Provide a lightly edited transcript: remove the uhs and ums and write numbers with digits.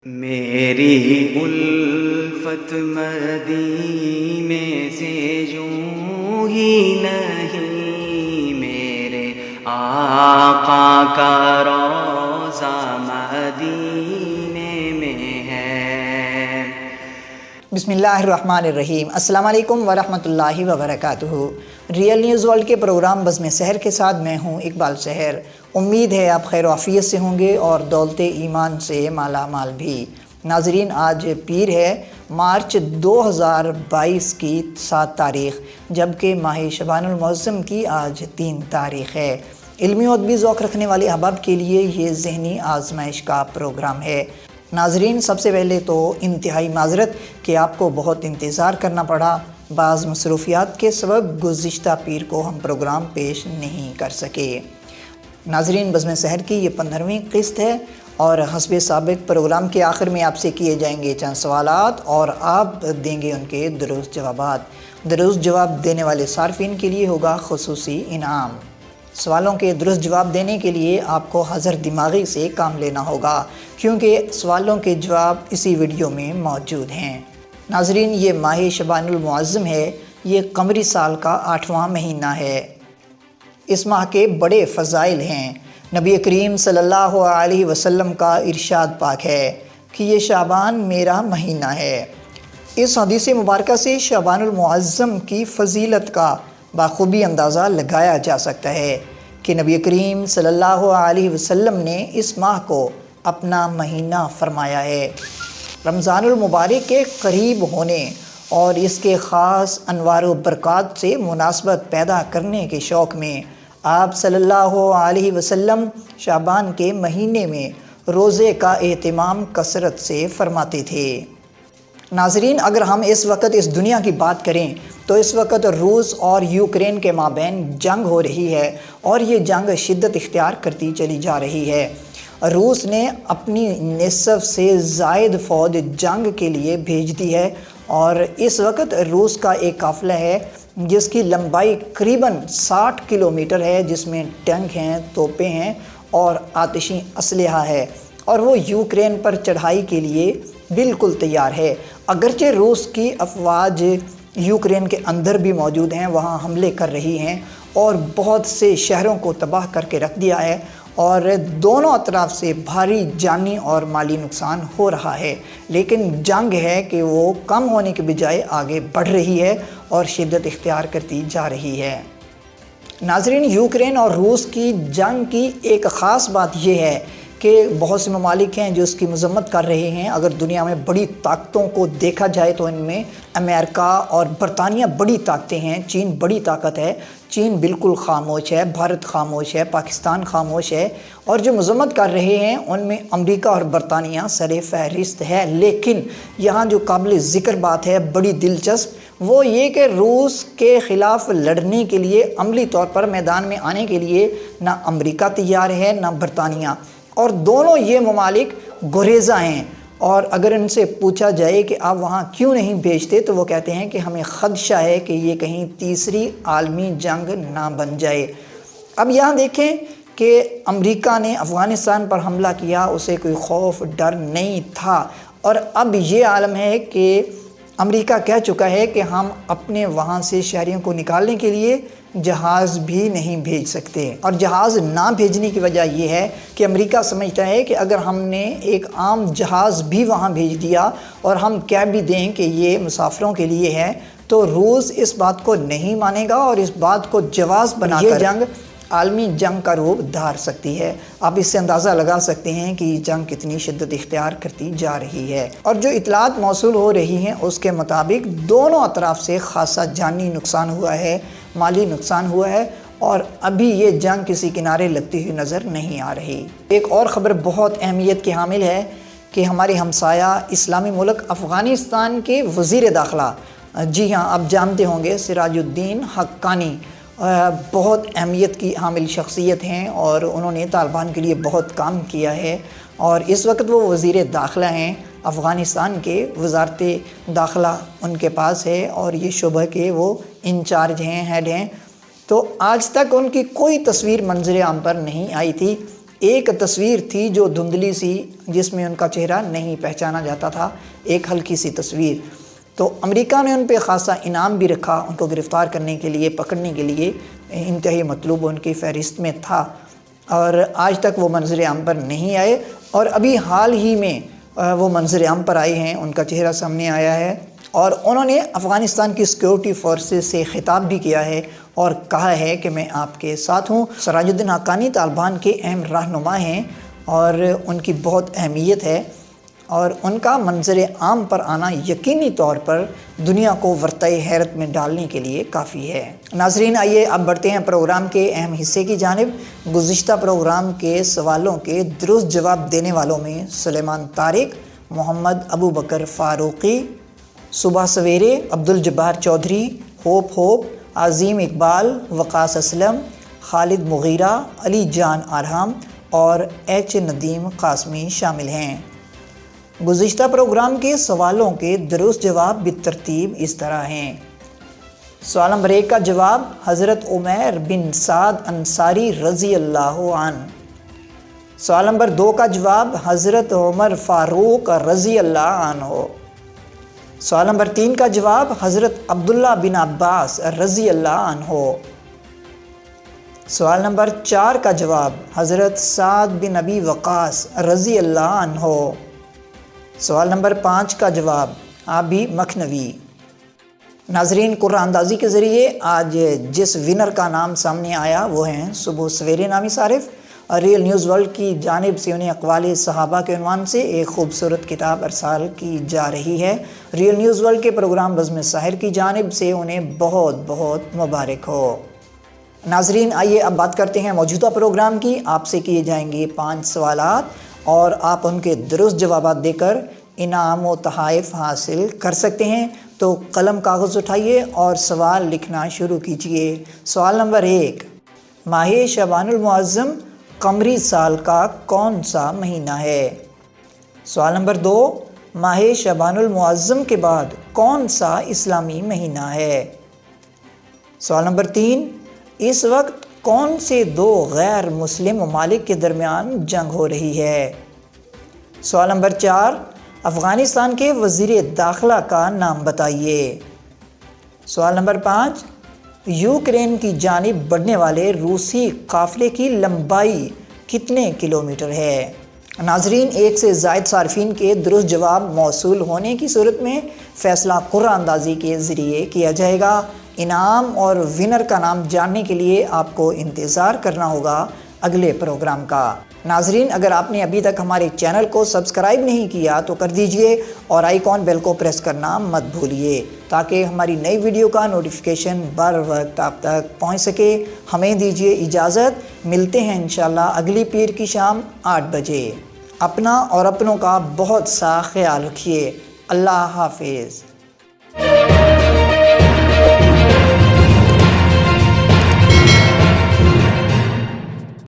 میری الفت مدینے سے یوں ہی نہیں، میرے آقا کا روضہ مدینے میں ہے۔ بسم اللہ الرحمن الرحیم۔ السلام علیکم ورحمۃ اللہ وبرکاتہ۔ ریئل نیوز ورلڈ کے پروگرام بزم سحر کے ساتھ میں ہوں اقبال سحر۔ امید ہے آپ خیر و عافیت سے ہوں گے اور دولت ایمان سے مالا مال بھی۔ ناظرین، آج پیر ہے، مارچ 2022 کی 7 تاریخ، جبکہ ماہ شعبان المعظم کی آج 3 تاریخ ہے۔ علمی و ادبی ذوق رکھنے والے احباب کے لیے یہ ذہنی آزمائش کا پروگرام ہے۔ ناظرین، سب سے پہلے تو انتہائی معذرت کہ آپ کو بہت انتظار کرنا پڑا۔ بعض مصروفیات کے سبب گزشتہ پیر کو ہم پروگرام پیش نہیں کر سکے۔ ناظرین، بزم سحر کی یہ 15ویں قسط ہے اور حسب سابق پروگرام کے آخر میں آپ سے کیے جائیں گے چند سوالات اور آپ دیں گے ان کے درست جوابات۔ درست جواب دینے والے صارفین کے لیے ہوگا خصوصی انعام۔ سوالوں کے درست جواب دینے کے لیے آپ کو حذر دماغی سے کام لینا ہوگا، کیونکہ سوالوں کے جواب اسی ویڈیو میں موجود ہیں۔ ناظرین، یہ ماہ شعبان المعظم ہے، یہ قمری سال کا 8واں مہینہ ہے۔ اس ماہ کے بڑے فضائل ہیں۔ نبی کریم صلی اللہ علیہ وسلم کا ارشاد پاک ہے کہ یہ شعبان میرا مہینہ ہے۔ اس حدیث مبارکہ سے شعبان المعظم کی فضیلت کا بخوبی اندازہ لگایا جا سکتا ہے کہ نبی کریم صلی اللہ علیہ وسلم نے اس ماہ کو اپنا مہینہ فرمایا ہے۔ رمضان المبارک کے قریب ہونے اور اس کے خاص انوار و برکات سے مناسبت پیدا کرنے کے شوق میں آپ صلی اللہ علیہ وسلم شعبان کے مہینے میں روزے کا اہتمام کثرت سے فرماتے تھے۔ ناظرین، اگر ہم اس وقت اس دنیا کی بات کریں تو اس وقت روس اور یوکرین کے مابین جنگ ہو رہی ہے اور یہ جنگ شدت اختیار کرتی چلی جا رہی ہے۔ روس نے اپنی نصف سے زائد فوج جنگ کے لیے بھیج دی ہے اور اس وقت روس کا ایک قافلہ ہے جس کی لمبائی قریباً 60 کلومیٹر ہے، جس میں ٹینک ہیں، توپیں ہیں اور آتشی اسلحہ ہے، اور وہ یوکرین پر چڑھائی کے لیے بالکل تیار ہے۔ اگرچہ روس کی افواج یوکرین کے اندر بھی موجود ہیں، وہاں حملے کر رہی ہیں اور بہت سے شہروں کو تباہ کر کے رکھ دیا ہے اور دونوں اطراف سے بھاری جانی اور مالی نقصان ہو رہا ہے، لیکن جنگ ہے کہ وہ کم ہونے کے بجائے آگے بڑھ رہی ہے اور شدت اختیار کرتی جا رہی ہے۔ ناظرین، یوکرین اور روس کی جنگ کی ایک خاص بات یہ ہے کہ بہت سے ممالک ہیں جو اس کی مذمت کر رہے ہیں۔ اگر دنیا میں بڑی طاقتوں کو دیکھا جائے تو ان میں امریکہ اور برطانیہ بڑی طاقتیں ہیں، چین بڑی طاقت ہے۔ چین بالکل خاموش ہے، بھارت خاموش ہے، پاکستان خاموش ہے، اور جو مذمت کر رہے ہیں ان میں امریکہ اور برطانیہ سر فہرست ہے۔ لیکن یہاں جو قابل ذکر بات ہے، بڑی دلچسپ، وہ یہ کہ روس کے خلاف لڑنے کے لیے عملی طور پر میدان میں آنے کے لیے نہ امریکہ تیار ہے نہ برطانیہ، اور دونوں یہ ممالک گریزاں ہیں۔ اور اگر ان سے پوچھا جائے کہ آپ وہاں کیوں نہیں بھیجتے تو وہ کہتے ہیں کہ ہمیں خدشہ ہے کہ یہ کہیں تیسری عالمی جنگ نہ بن جائے۔ اب یہاں دیکھیں کہ امریکہ نے افغانستان پر حملہ کیا، اسے کوئی خوف ڈر نہیں تھا، اور اب یہ عالم ہے کہ امریکہ کہہ چکا ہے کہ ہم اپنے وہاں سے شہریوں کو نکالنے کے لیے جہاز بھی نہیں بھیج سکتے، اور جہاز نہ بھیجنے کی وجہ یہ ہے کہ امریکہ سمجھتا ہے کہ اگر ہم نے ایک عام جہاز بھی وہاں بھیج دیا اور ہم کہہ بھی دیں کہ یہ مسافروں کے لیے ہے تو روس اس بات کو نہیں مانے گا اور اس بات کو جواز بنا کر یہ جنگ عالمی جنگ کا روپ دھار سکتی ہے۔ آپ اس سے اندازہ لگا سکتے ہیں کہ یہ جنگ کتنی شدت اختیار کرتی جا رہی ہے، اور جو اطلاعات موصول ہو رہی ہیں اس کے مطابق دونوں اطراف سے خاصا جانی نقصان ہوا ہے، مالی نقصان ہوا ہے، اور ابھی یہ جنگ کسی کنارے لگتی ہوئی نظر نہیں آ رہی۔ ایک اور خبر بہت اہمیت کی حامل ہے کہ ہمارے ہمسایہ اسلامی ملک افغانستان کے وزیر داخلہ، جی ہاں آپ جانتے ہوں گے، سراج الدین حقانی، بہت اہمیت کی حامل شخصیت ہیں اور انہوں نے طالبان کے لیے بہت کام کیا ہے، اور اس وقت وہ وزیر داخلہ ہیں افغانستان کے۔ وزارت داخلہ ان کے پاس ہے اور یہ شعبہ کے وہ انچارج ہیں، ہیڈ ہیں۔ تو آج تک ان کی کوئی تصویر منظر عام پر نہیں آئی تھی ایک تصویر تھی جو دھندلی سی، جس میں ان کا چہرہ نہیں پہچانا جاتا تھا، ایک ہلکی سی تصویر۔ تو امریکہ نے ان پہ خاصا انعام بھی رکھا، ان کو گرفتار کرنے کے لیے، پکڑنے کے لیے انتہائی مطلوب ان کی فہرست میں تھا، اور آج تک وہ منظر عام پر نہیں آئے، اور ابھی حال ہی میں وہ منظر عام پر آئے ہیں، ان کا چہرہ سامنے آیا ہے، اور انہوں نے افغانستان کی سیکیورٹی فورسز سے خطاب بھی کیا ہے اور کہا ہے کہ میں آپ کے ساتھ ہوں۔ سراج الدین حقانی طالبان کے اہم رہنما ہیں اور ان کی بہت اہمیت ہے، اور ان کا منظر عام پر آنا یقینی طور پر دنیا کو ورطۂ حیرت میں ڈالنے کے لیے کافی ہے۔ ناظرین، آئیے اب بڑھتے ہیں پروگرام کے اہم حصے کی جانب۔ گزشتہ پروگرام کے سوالوں کے درست جواب دینے والوں میں سلیمان طارق، محمد ابو بکر فاروقی، صبح سویرے، عبدالجبار چودھری، ہوپ، عظیم اقبال، وقاص اسلم، خالد مغیرہ، علی جان ارحم اور ایچ ندیم قاسمی شامل ہیں۔ گزشتہ پروگرام کے سوالوں کے درست جواب بالترتیب اس طرح ہیں۔ سوال نمبر 1 کا جواب حضرت عمیر بن سعد انصاری رضی اللہ عنہ۔ سوال نمبر 2 کا جواب حضرت عمر فاروق رضی اللہ عنہ۔ سوال نمبر 3 کا جواب حضرت عبداللہ بن عباس رضی اللہ عنہ۔ سوال نمبر 4 کا جواب حضرت سعد بن ابی وقاص رضی اللہ عنہ۔ سوال نمبر 5 کا جواب آبی مکھنوی۔ ناظرین، قرآن اندازی کے ذریعے آج جس ونر کا نام سامنے آیا وہ ہیں صبح سویرے نامی صارف، اور ریئل نیوز ورلڈ کی جانب سے انہیں اقوال صحابہ کے عنوان سے ایک خوبصورت کتاب ارسال کی جا رہی ہے۔ ریئل نیوز ورلڈ کے پروگرام بزم سحر کی جانب سے انہیں بہت بہت مبارک ہو۔ ناظرین، آئیے اب بات کرتے ہیں موجودہ پروگرام کی۔ آپ سے کیے جائیں گے 5 سوالات اور آپ ان کے درست جوابات دے کر انعام و تحائف حاصل کر سکتے ہیں۔ تو قلم کاغذ اٹھائیے اور سوال لکھنا شروع کیجئے۔ سوال نمبر 1، ماہ شعبان المعظم قمری سال کا کون سا مہینہ ہے؟ سوال نمبر 2، ماہ شعبان المعظم کے بعد کون سا اسلامی مہینہ ہے؟ سوال نمبر 3، اس وقت کون سے 2 غیر مسلم ممالک کے درمیان جنگ ہو رہی ہے؟ سوال نمبر 4، افغانستان کے وزیر داخلہ کا نام بتائیے۔ سوال نمبر 5، یوکرین کی جانب بڑھنے والے روسی قافلے کی لمبائی کتنے کلومیٹر ہے؟ ناظرین، 1 سے زائد صارفین کے درست جواب موصول ہونے کی صورت میں فیصلہ قرآن اندازی کے ذریعے کیا جائے گا۔ انعام اور ونر کا نام جاننے کے لیے آپ کو انتظار کرنا ہوگا اگلے پروگرام کا۔ ناظرین، اگر آپ نے ابھی تک ہمارے چینل کو سبسکرائب نہیں کیا تو کر دیجئے اور آئیکن بیل کو پریس کرنا مت بھولیے تاکہ ہماری نئی ویڈیو کا نوٹیفیکیشن بر وقت آپ تک پہنچ سکے۔ ہمیں دیجئے اجازت، ملتے ہیں انشاءاللہ اگلی پیر کی شام 8 بجے۔ اپنا اور اپنوں کا بہت سا خیال رکھیے۔ اللہ حافظ۔